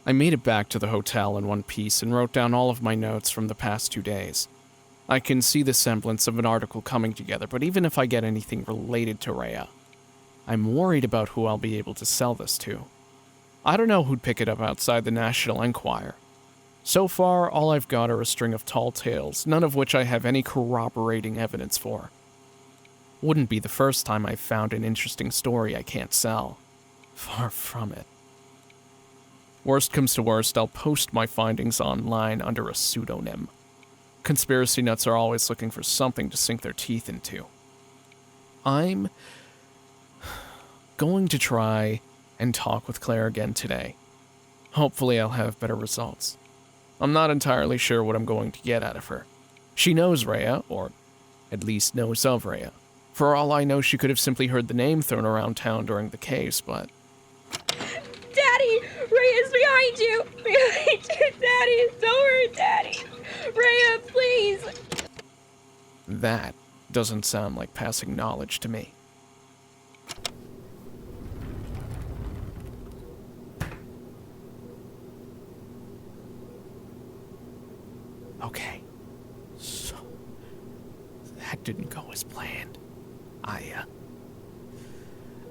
I made it back to the hotel in one piece and wrote down all of my notes from the past 2 days. I can see the semblance of an article coming together, but even if I get anything related to Rhea, I'm worried about who I'll be able to sell this to. I don't know who'd pick it up outside the National Enquirer. So far, all I've got are a string of tall tales, none of which I have any corroborating evidence for. Wouldn't be the first time I've found an interesting story I can't sell. Far from it. Worst comes to worst, I'll post my findings online under a pseudonym. Conspiracy nuts are always looking for something to sink their teeth into. I'm going to try and talk with Claire again today. Hopefully I'll have better results. I'm not entirely sure what I'm going to get out of her. She knows Rhea, or at least knows of Rhea. For all I know, she could have simply heard the name thrown around town during the case, but... Daddy! Rhea's behind you! Behind you, Daddy! Don't worry, Daddy! Rhea, please! That doesn't sound like passing knowledge to me. Okay, so that didn't go as planned.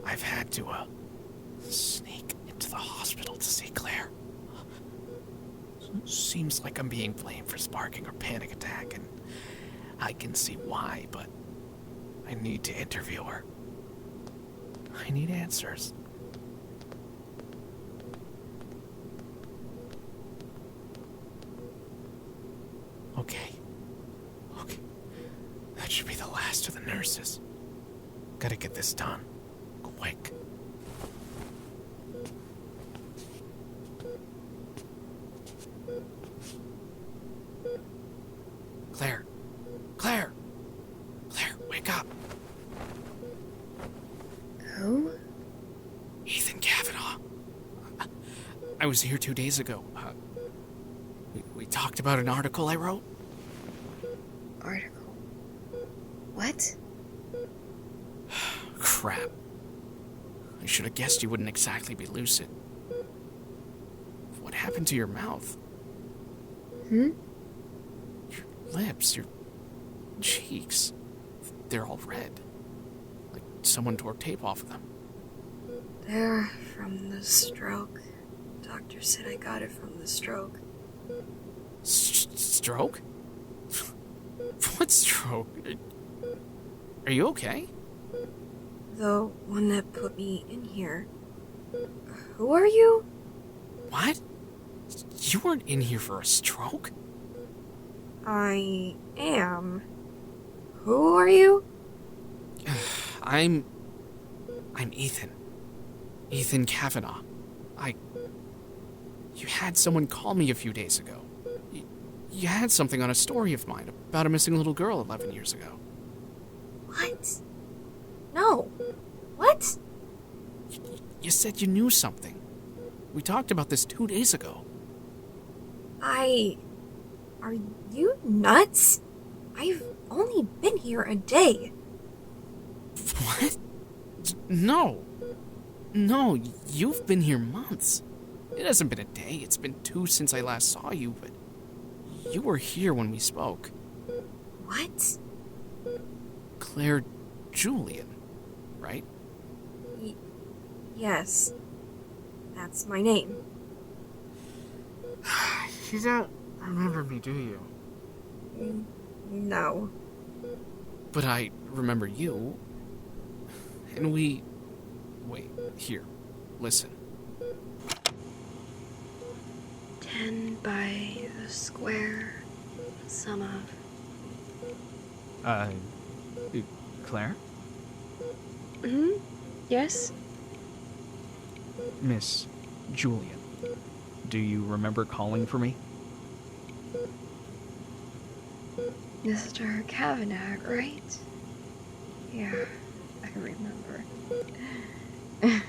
I've had to, sneak into the hospital to see Claire. Seems like I'm being blamed for sparking her panic attack, and I can see why, but I need to interview her. I need answers. Okay. That should be the last of the nurses. Gotta get this done. Quick. Claire, wake up. Who? Ethan Kavanaugh. I was here 2 days ago. We talked about an article I wrote. Article? What? Crap. I should have guessed you wouldn't exactly be lucid. What happened to your mouth? Your lips, your cheeks. They're all red. Like someone tore tape off of them. They're from the stroke. Doctor said I got it from the stroke. Stroke? What stroke? Are you okay? The one that put me in here. Who are you? What? You weren't in here for a stroke? I am. Who are you? I'm Ethan. Ethan Kavanaugh. You had someone call me a few days ago. You had something on a story of mine about a missing little girl 11 years ago. What? No. What? You said you knew something. We talked about this 2 days ago. Are you nuts? I've only been here a day. What? No, you've been here months. It hasn't been a day, it's been 2 since I last saw you, but you were here when we spoke. What? Claire Julian, right? Yes. That's my name. You don't remember me, do you? No. But I remember you. And we... Wait, here. Listen. 10 by the square sum of... Claire? Yes? Miss Julian, do you remember calling for me? Mr. Kavanaugh, right? Yeah, I remember. 10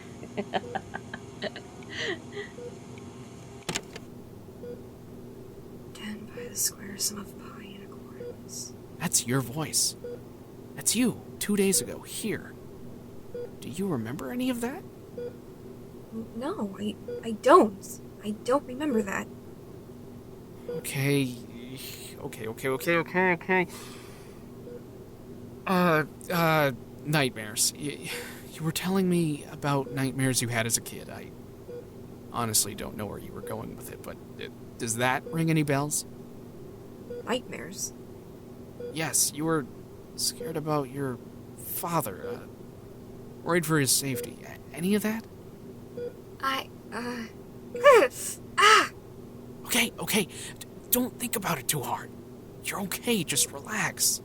by the square sum of pi in accordance. That's your voice. That's you, 2 days ago, here. Do you remember any of that? No, I don't. I don't remember that. Okay. Nightmares. You were telling me about nightmares you had as a kid. I honestly don't know where you were going with it, but does that ring any bells? Nightmares? Yes, you were scared about your father, worried for his safety. Any of that? Okay. Don't think about it too hard. You're okay, just relax.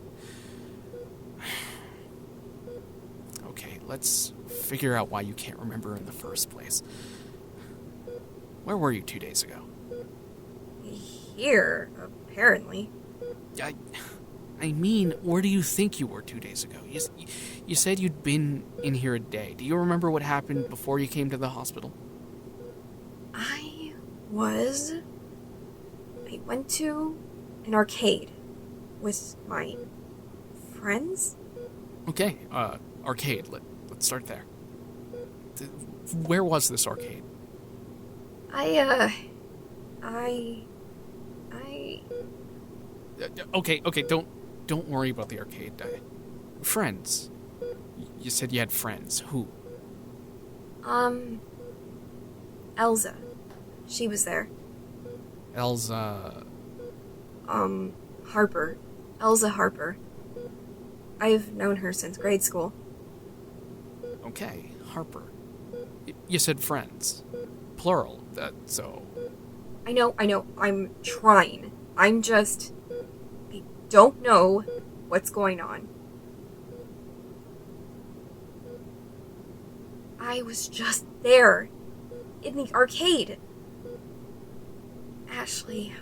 Okay, let's figure out why you can't remember in the first place. Where were you 2 days ago? Here, apparently. I mean, where do you think you were 2 days ago? You said you'd been in here a day. Do you remember what happened before you came to the hospital? I went to an arcade with my friends. Okay, arcade. Let's start there. Where was this arcade? Okay, don't worry about the arcade. Friends. You said you had friends. Who? Elsa. She was there. Elsa... Harper. Elsa Harper. I've known her since grade school. Okay, Harper. You said friends. Plural, so... I know, I'm trying. I don't know what's going on. I was just there. In the arcade. Ashley,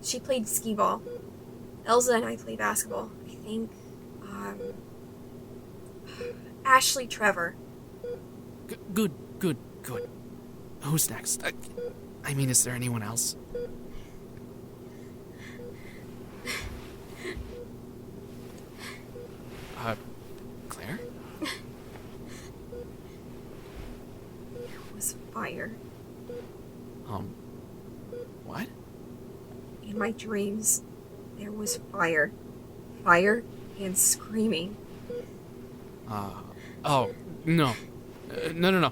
she played skee-ball. Elsa and I played basketball. I think, Ashley Trevor. Good. Who's next? I mean, is there anyone else? Claire? There was fire. What? In my dreams, there was fire. Fire and screaming. Oh, no. No.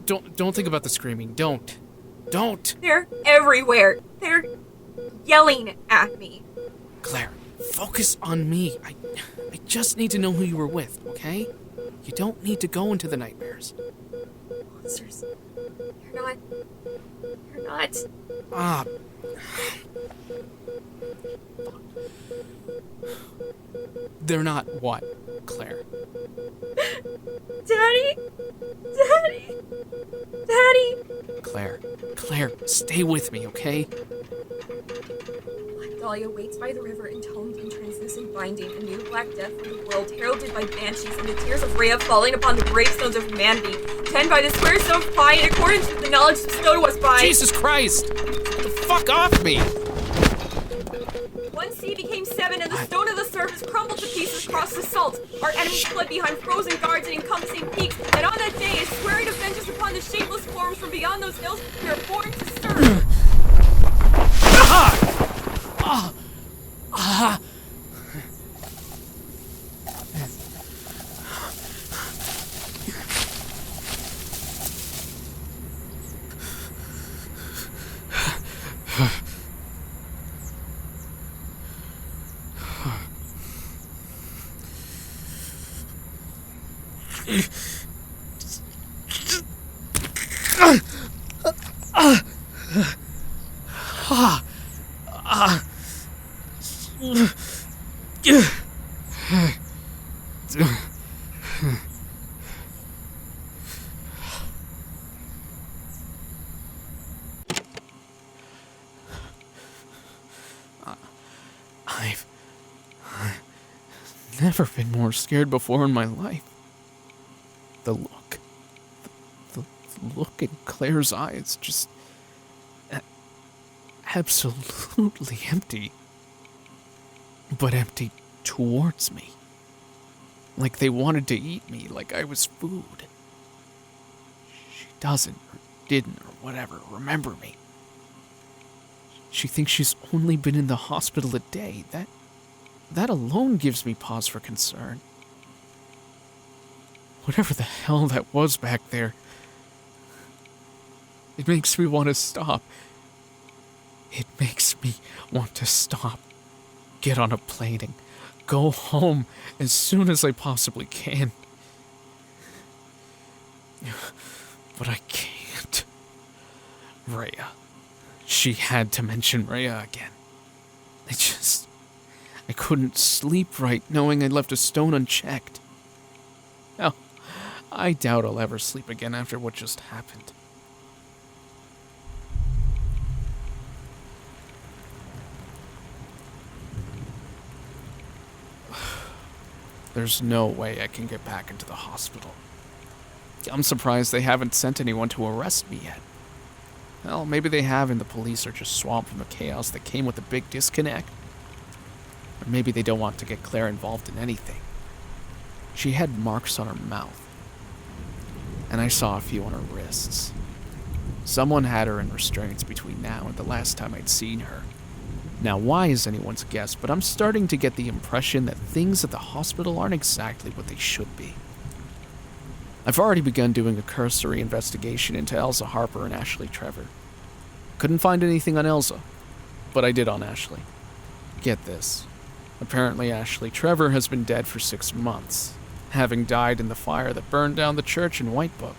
Don't think about the screaming. Don't. They're everywhere. They're yelling at me. Claire, focus on me. I just need to know who you were with, okay? You don't need to go into the nightmares. Monsters. You're not. They're not what, Claire? Daddy! Claire, stay with me, okay? Black Dahlia waits by the river, entombed in translucent binding, a new black death for the world, heralded by banshees and the tears of Rhea falling upon the gravestones of humanity, 10 by the square stone of pie in accordance with the knowledge bestowed to us by... Jesus Christ! Get the fuck off me! One sea became 7, and the stone of the surface crumbled to pieces across the salt. Our enemies fled behind frozen guards and encompassing peaks, and on that day, as swearing to vengeance upon the shapeless forms from beyond those hills, we are born to serve. I've never been more scared before in my life. The look in Claire's eyes, just absolutely empty. But empty towards me. Like they wanted to eat me, like I was food. She doesn't, didn't, or whatever, remember me. She thinks she's only been in the hospital a day. That alone gives me pause for concern. Whatever the hell that was back there, it makes me want to stop. It makes me want to stop. Get on a plane and go home as soon as I possibly can. But I can't. Rhea. She had to mention Rhea again. I couldn't sleep right knowing I'd left a stone unchecked. Hell, I doubt I'll ever sleep again after what just happened. There's no way I can get back into the hospital. I'm surprised they haven't sent anyone to arrest me yet. Well, maybe they have and the police are just swamped from the chaos that came with the big disconnect. Or maybe they don't want to get Claire involved in anything. She had marks on her mouth. And I saw a few on her wrists. Someone had her in restraints between now and the last time I'd seen her. Now, why is anyone's guess, but I'm starting to get the impression that things at the hospital aren't exactly what they should be. I've already begun doing a cursory investigation into Elsa Harper and Ashley Trevor. Couldn't find anything on Elsa, but I did on Ashley. Get this. Apparently Ashley Trevor has been dead for 6 months, having died in the fire that burned down the church in Whitebook.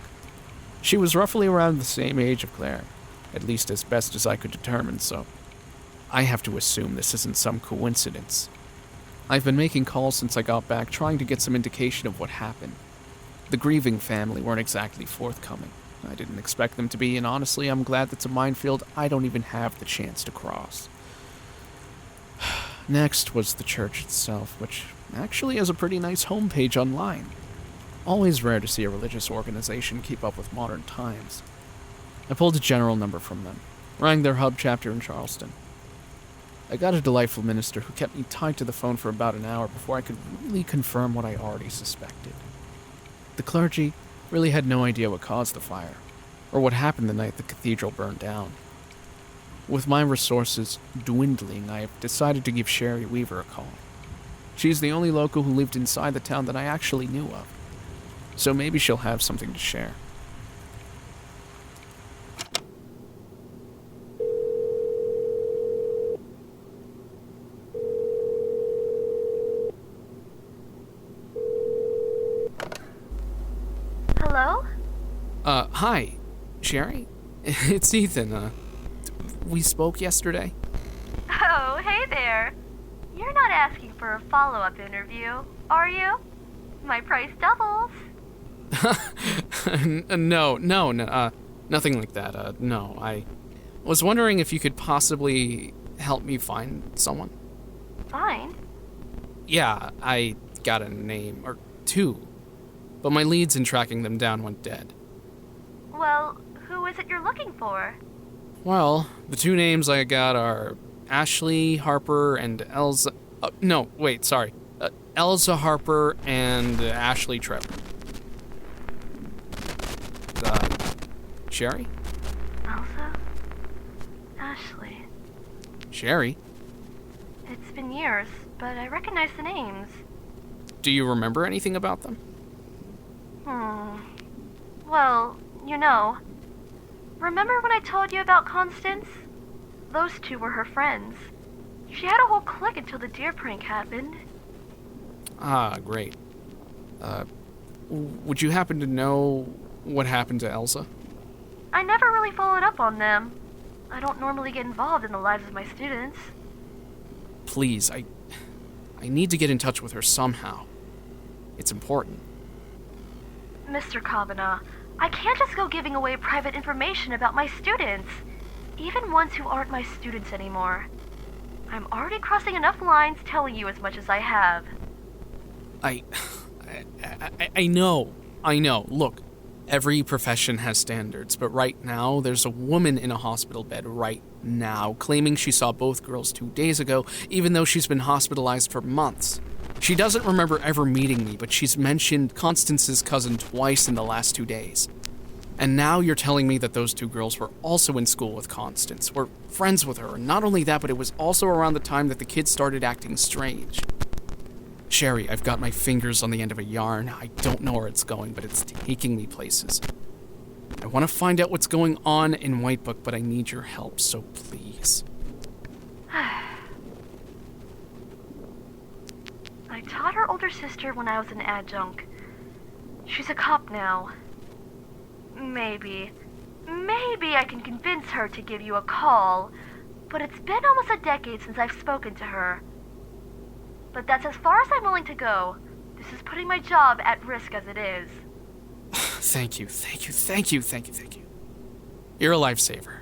She was roughly around the same age of Claire, at least as best as I could determine, so I have to assume this isn't some coincidence. I've been making calls since I got back, trying to get some indication of what happened. The grieving family weren't exactly forthcoming. I didn't expect them to be, and honestly, I'm glad that's a minefield I don't even have the chance to cross. Next was the church itself, which actually has a pretty nice homepage online. Always rare to see a religious organization keep up with modern times. I pulled a general number from them, rang their hub chapter in Charleston. I got a delightful minister who kept me tied to the phone for about an hour before I could really confirm what I already suspected. The clergy really had no idea what caused the fire, or what happened the night the cathedral burned down. With my resources dwindling, I have decided to give Cheri Weaver a call. She's the only local who lived inside the town that I actually knew of, so maybe she'll have something to share. Hello? Hi, Cheri? It's Ethan, we spoke yesterday? Oh, hey there. You're not asking for a follow-up interview, are you? My price doubles. No, nothing like that, no. I was wondering if you could possibly help me find someone. Find? Yeah, I got a name, or two, but my leads in tracking them down went dead. Well, who is it you're looking for? Well, the two names I got are Ashley Harper and Elsa... Elsa Harper and Ashley Trevor. Cheri? Elsa? Ashley. Cheri? It's been years, but I recognize the names. Do you remember anything about them? Well, remember when I told you about Constance? Those two were her friends. She had a whole clique until the deer prank happened. Ah, great. Would you happen to know what happened to Elsa? I never really followed up on them. I don't normally get involved in the lives of my students. Please, I need to get in touch with her somehow. It's important. Mr. Kavanaugh, I can't just go giving away private information about my students, even ones who aren't my students anymore. I'm already crossing enough lines telling you as much as I have. I know. Look, every profession has standards, but right now, there's a woman in a hospital bed right now claiming she saw both girls 2 days ago, even though she's been hospitalized for months. She doesn't remember ever meeting me, but she's mentioned Constance's cousin twice in the last 2 days. And now you're telling me that those two girls were also in school with Constance, were friends with her, and not only that, but it was also around the time that the kids started acting strange. Cheri, I've got my fingers on the end of a yarn. I don't know where it's going, but it's taking me places. I want to find out what's going on in Whitebook, but I need your help, so please. I taught her older sister when I was an adjunct. She's a cop now. Maybe I can convince her to give you a call, but it's been almost a decade since I've spoken to her. But that's as far as I'm willing to go. This is putting my job at risk as it is. Thank you. You're a lifesaver.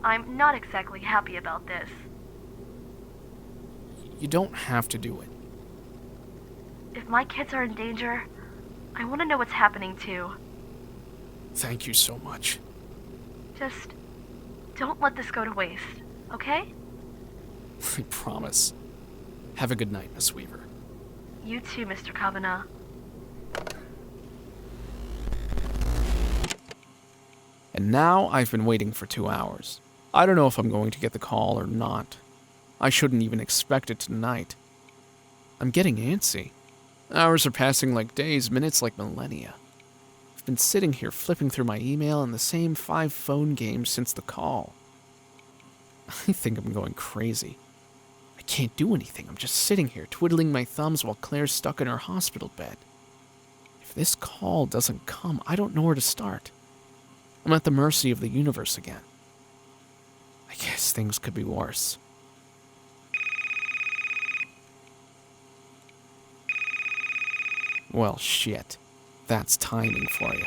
I'm not exactly happy about this. You don't have to do it. If my kids are in danger, I want to know what's happening too. Thank you so much. Just don't let this go to waste, okay? I promise. Have a good night, Miss Weaver. You too, Mr. Kavanaugh. And now I've been waiting for 2 hours. I don't know if I'm going to get the call or not. I shouldn't even expect it tonight. I'm getting antsy. Hours are passing like days, minutes like millennia. I've been sitting here flipping through my email and the same 5 phone games since the call. I think I'm going crazy. I can't do anything. I'm just sitting here twiddling my thumbs while Claire's stuck in her hospital bed. If this call doesn't come, I don't know where to start. I'm at the mercy of the universe again. I guess things could be worse. Well, shit. That's timing for you.